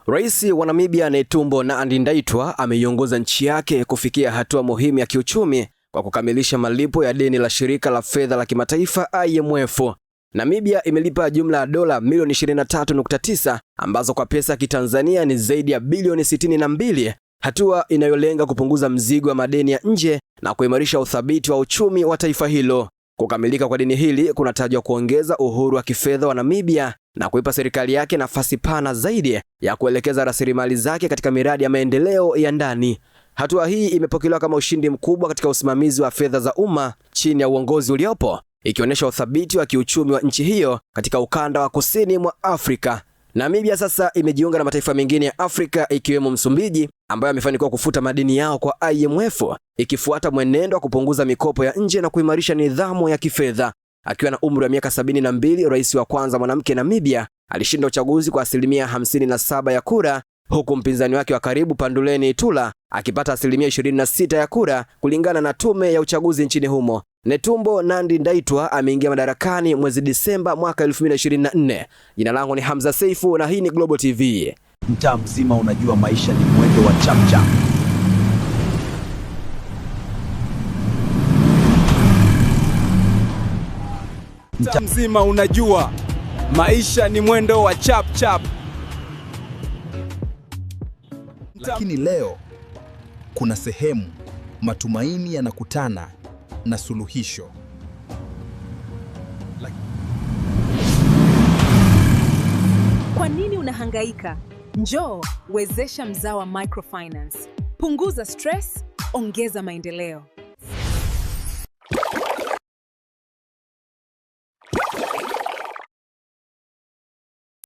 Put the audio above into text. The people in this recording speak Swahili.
Rais wa Namibia Netumbo Nandi-Ndaitwah ameiongoza nchi yake kufikia hatua muhimu ya kiuchumi kwa kukamilisha malipo ya deni la shirika la fedha la kimataifa IMF. Namibia imelipa jumla ya dola milioni 23.9 ambazo kwa pesa ya kitanzania ni zaidi ya bilioni 62, hatua inayolenga kupunguza mzigo wa madeni ya nje na kuimarisha uthabiti wa uchumi wa taifa hilo. Kukamilika kwa deni hili kunatajwa kuongeza uhuru wa kifedha wa Namibia na kuipa serikali yake nafasi pana zaidi ya kuelekeza rasilimali zake katika miradi ya maendeleo ya ndani. Hatua hii imepokelewa kama ushindi mkubwa katika usimamizi wa fedha za umma chini ya uongozi uliopo, ikionyesha uthabiti wa kiuchumi wa nchi hiyo katika ukanda wa kusini mwa Afrika. Namibia sasa imejiunga na mataifa mengine ya Afrika ikiwemo Msumbiji ambayo amefanikiwa kufuta madeni yao kwa IMF, ikifuata mwenendo wa kupunguza mikopo ya nje na kuimarisha nidhamu ya kifedha. Akiwa na umri wa miaka 72, rais wa kwanza mwanamke Namibia alishinda uchaguzi kwa 57% ya kura, huku mpinzani wake wa karibu Panduleni Itula akipata 26% ya kura kulingana na tume ya uchaguzi nchini humo. Netumbo Nandi-Ndaitwah ameingia madarakani mwezi Disemba mwaka 2024. Jina langu ni Hamza Seifu na hii ni Global TV. Mtaa mzima unajua maisha ni mwendo wa chapchap. Mtaa mzima unajua maisha ni mwendo wa chapchap. Lakini leo kuna sehemu matumaini yanakutana na suluhisho. Kwa nini unahangaika? Njoo wezesha Mzawa Microfinance. Punguza stress, ongeza maendeleo.